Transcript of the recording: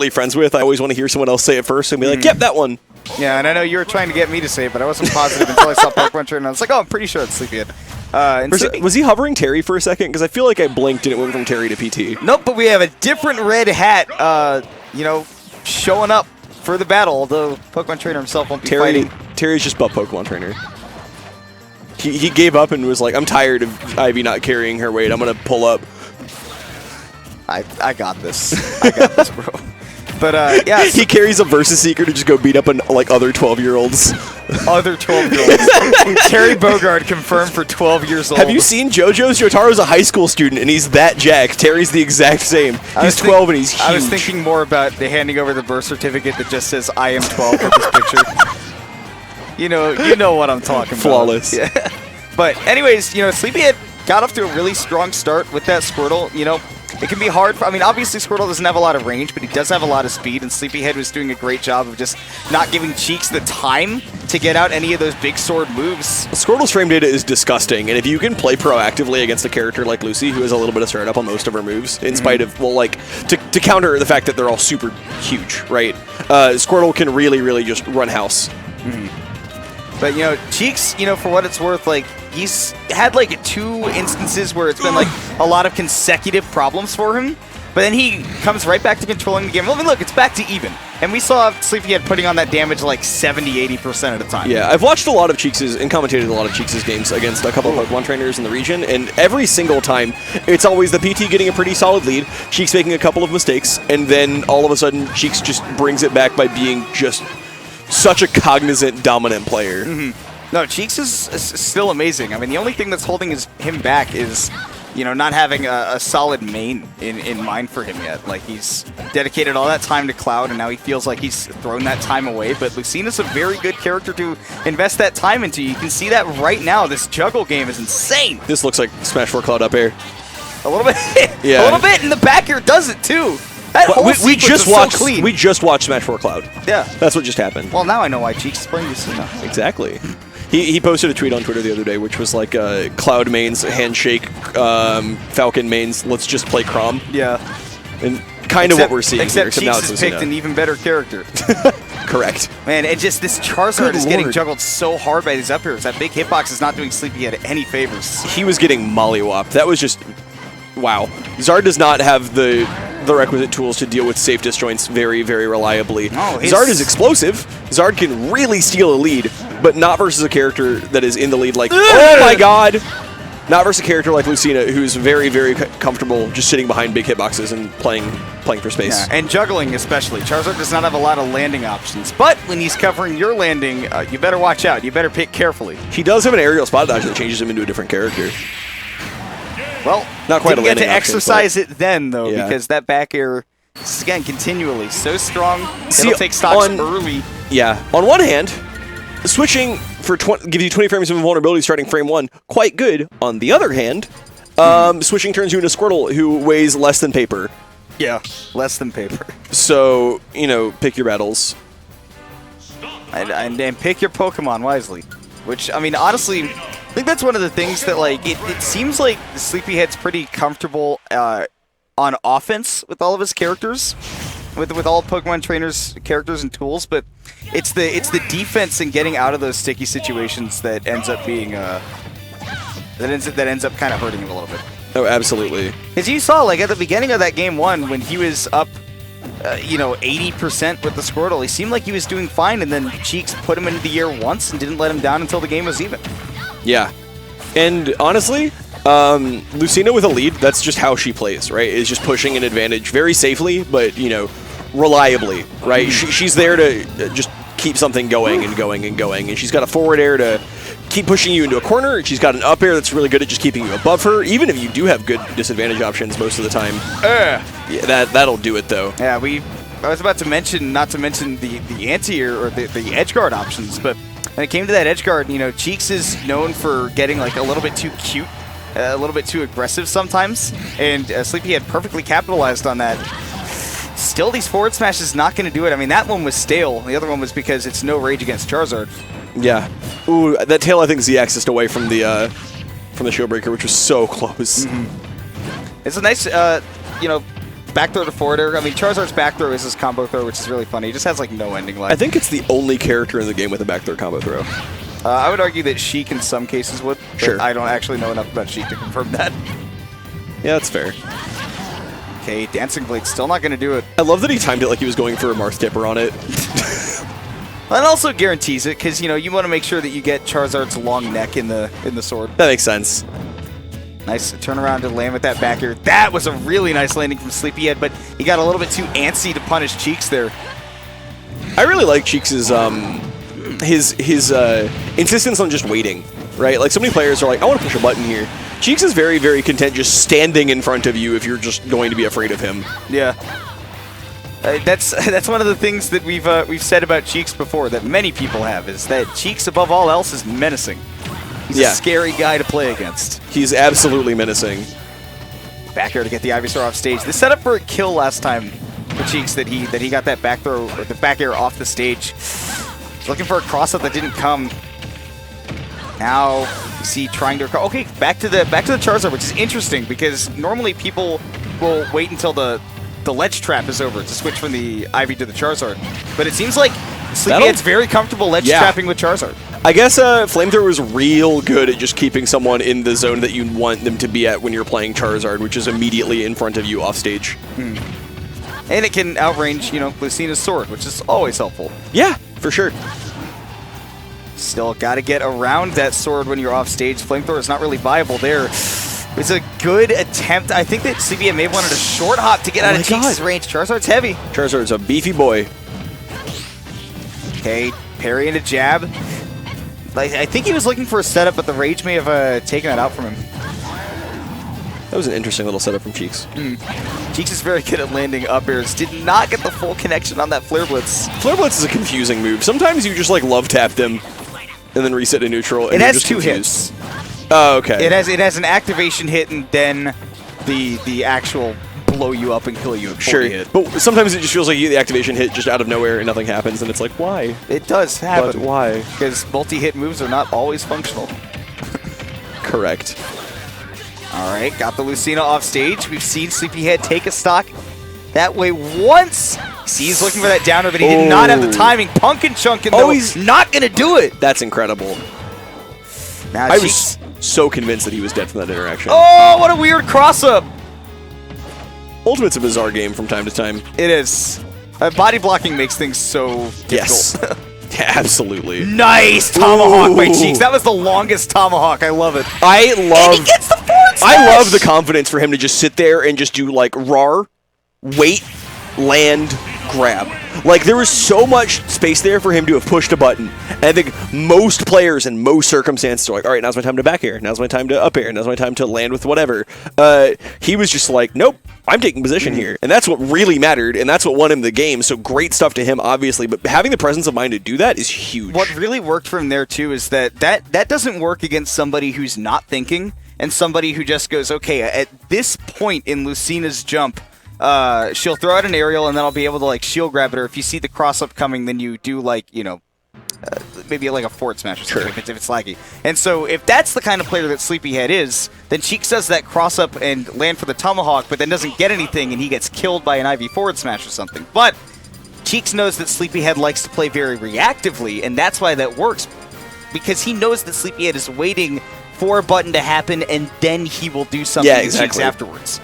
really friends with, I always want to hear someone else say it first and be like, yep, that one. Yeah, and I know you were trying to get me to say it, but I wasn't positive until I saw Pokemon Trainer, and I was like, oh, I'm pretty sure it's Sleepyhead. Was he hovering Terry for a second? Because I feel like I blinked and it went from Terry to PT. Nope, but we have a different red hat, you know, showing up for the battle, although Pokemon Trainer himself won't be fighting. Terry's just butt Pokemon Trainer. He gave up and was like, I'm tired of Ivy not carrying her weight. I'm going to pull up. I got this. I got this, bro. But, yeah. He carries a Versus Seeker to just go beat up on, like, other 12-year-olds. Other 12-year-olds. Terry Bogard confirmed for 12 years old. Have you seen JoJo's? Yotaro's a high school student, and he's that jacked. Terry's the exact same. He's 12, and he's huge. I was thinking more about handing over the birth certificate that just says, I am 12 with this picture. You know what I'm talking about. Flawless. Yeah. But anyways, you know, Sleepyhead got off to a really strong start with that Squirtle. You know, it can be hard. I mean, obviously Squirtle doesn't have a lot of range, but he does have a lot of speed, and Sleepyhead was doing a great job of just not giving Cheeks the time to get out any of those big sword moves. Squirtle's frame data is disgusting, and if you can play proactively against a character like Lucy, who has a little bit of startup on most of her moves, in spite of, well, like, to counter the fact that they're all super huge, right? Squirtle can really, really just run house. But, you know, Cheeks, you know, for what it's worth, like, he's had, like, 2 instances where it's been, like, a lot of consecutive problems for him. But then he comes right back to controlling the game. Well, I mean, look, it's back to even. And we saw Sleepyhead putting on that damage like 70-80% of the time. Yeah, I've watched a lot of Cheeks' and commentated a lot of Cheeks' games against a couple of Pokemon trainers in the region, and every single time, it's always the PT getting a pretty solid lead, Cheeks making a couple of mistakes, and then all of a sudden, Cheeks just brings it back by being just such a cognizant, dominant player. No, Cheeks is still amazing. I mean, the only thing that's holding him back is, you know, not having a solid main in mind for him yet. Like, he's dedicated all that time to Cloud, and now he feels like he's thrown that time away. But Lucina's a very good character to invest that time into. You can see that right now. This juggle game is insane. This looks like Smash 4 Cloud up air. A little bit. Yeah. A little bit, and the back air does it, too. That whole we just watched. So clean. We just watched Smash 4 Cloud. Yeah, that's what just happened. Well, now I know why Cheeks is playing Lucina. Exactly. He posted a tweet on Twitter the other day, which was like Cloud mains, handshake, Falcon mains. Let's just play Crom. Yeah, and kind of what we're seeing. Except here, Cheeks has picked an even better character. Correct. Man, and just this Charizard is getting juggled so hard by these up airs. That big hitbox is not doing Sleepyhead any favors. He was getting mollywopped. That was just wow. Zard does not have the requisite tools to deal with safe disjoints very, very reliably. No, Zard is explosive. Zard can really steal a lead, but not versus a character that is in the lead like, oh my god! Not versus a character like Lucina, who's very, very comfortable just sitting behind big hitboxes and playing for space. Yeah, and juggling especially. Charizard does not have a lot of landing options, but when he's covering your landing, you better watch out. You better pick carefully. He does have an aerial spot dodge that changes him into a different character. Well, not quite didn't get to exercise it then, though, because that back air is, again, continually so strong. It'll take stocks early. Yeah. On one hand, switching for gives you 20 frames of invulnerability starting frame 1, quite good. On the other hand, switching turns you into Squirtle, who weighs less than paper. Yeah, less than paper. So, you know, pick your battles. And pick your Pokemon wisely. Which, I mean, honestly, I think that's one of the things that, like, it seems like Sleepyhead's pretty comfortable on offense with all of his characters, with all Pokemon Trainers' characters and tools, but it's the defense and getting out of those sticky situations that ends up being that ends up kind of hurting him a little bit. Oh, absolutely. Because you saw, like, at the beginning of that game 1, when he was up, you know, 80% with the Squirtle, he seemed like he was doing fine, and then Cheeks put him into the air once and didn't let him down until the game was even. Yeah. And honestly, Lucina with a lead, that's just how she plays, right? Is just pushing an advantage very safely, but, you know, reliably, right? She's there to just keep something going and going and going, and she's got a forward air to keep pushing you into a corner, and she's got an up air that's really good at just keeping you above her, even if you do have good disadvantage options most of the time. Yeah, that'll do it, though. Yeah, I was about to mention, not to mention the anti-air or the edge guard options, but when it came to that edge guard, you know, Cheeks is known for getting like a little bit too cute, a little bit too aggressive sometimes, and Sleepyhead perfectly capitalized on that. Still, these forward smash is not going to do it. I mean, that one was stale. The other one was because it's no rage against Charizard. Yeah. Ooh, that tail I think Z-axised away from the Showbreaker, which was so close. It's a nice, you know, back throw to forward air. I mean, Charizard's back throw is his combo throw, which is really funny. He just has like no ending line. I think it's the only character in the game with a back throw combo throw. I would argue that Sheik in some cases would. But Sure. I don't actually know enough about Sheik to confirm that. Yeah, that's fair. Okay, Dancing Blade still not going to do it. I love that he timed it like he was going for a Marth Tipper on it. That also guarantees it, because you want to make sure that you get Charizard's long neck in the sword. That makes sense. Nice turnaround to land with that back air. That was a really nice landing from Sleepyhead, but he got a little bit too antsy to punish Cheeks there. I really like Cheeks' his insistence on just waiting, right? Like, so many players are like, I want to push a button here. Cheeks is very, very content just standing in front of you if you're just going to be afraid of him. Yeah. That's one of the things that we've said about Cheeks before, that many people have, is that Cheeks, above all else, is menacing. He's a scary guy to play against. He's absolutely menacing. Back air to get the Ivysaur off stage. This set up for a kill last time for Cheeks, that he got that back throw, or the back air off the stage. He's looking for a cross-up that didn't come. Now you see trying to okay, back to the Charizard, which is interesting because normally people will wait until the ledge trap is over to switch from the Ivy to the Charizard. But it seems like Sleepyhead's very comfortable ledge trapping with Charizard. I guess Flamethrower is real good at just keeping someone in the zone that you want them to be at when you're playing Charizard, which is immediately in front of you off stage. And it can outrange, Lucina's sword, which is always helpful. Yeah, for sure. Still got to get around that sword when you're off stage. Flamethrower is not really viable there. It's a good attempt. I think that Sleepyhead may have wanted a short hop to get out of Cheeks' range. Charizard's heavy. Charizard's a beefy boy. Okay, parry into jab. I think he was looking for a setup, but the rage may have taken that out from him. That was an interesting little setup from Cheeks. Cheeks is very good at landing up airs. Did not get the full connection on that Flare Blitz. Flare Blitz is a confusing move. Sometimes you just like love tap them and then reset to neutral. And it has just two confused. hits. Oh, okay. It has an activation hit and then the actual blow you up and kill you. Sure. Hit. But sometimes it just feels like you get the activation hit just out of nowhere and nothing happens, and it's like, why? It does happen. But why? Because multi-hit moves are not always functional. Correct. All right, got the Lucina off stage. We've seen Sleepyhead take a stock that way once. See, he's looking for that downer, but he did not have the timing. Punkin' chunkin', though. He's not going to do it. That's incredible. Now I was so convinced that he was dead from that interaction. Oh, what a weird cross-up. Ultimate's a bizarre game from time to time. It is. Body blocking makes things so difficult. Yes. Yeah, absolutely. Nice tomahawk by Cheeks. That was the longest tomahawk. I love it. And he gets the forward smash. I love the confidence for him to just sit there and just do like RAR, wait, land, grab. Like, there was so much space there for him to have pushed a button. And I think most players in most circumstances are like, all right, now's my time to back air. Now's my time to up air. Now's my time to land with whatever. He was just like, nope, I'm taking position here. And that's what really mattered, and that's what won him the game. So great stuff to him, obviously. But having the presence of mind to do that is huge. What really worked for him there, too, is that doesn't work against somebody who's not thinking and somebody who just goes, okay, at this point in Lucina's jump, she'll throw out an aerial, and then I'll be able to like shield grab it. Or if you see the cross up coming, then you do like maybe like a forward smash or something if it's laggy. And so if that's the kind of player that Sleepyhead is, then Cheeks does that cross up and land for the tomahawk, but then doesn't get anything, and he gets killed by an Ivy forward smash or something. But Cheeks knows that Sleepyhead likes to play very reactively, and that's why that works, because he knows that Sleepyhead is waiting for a button to happen, and then he will do something to Cheeks afterwards.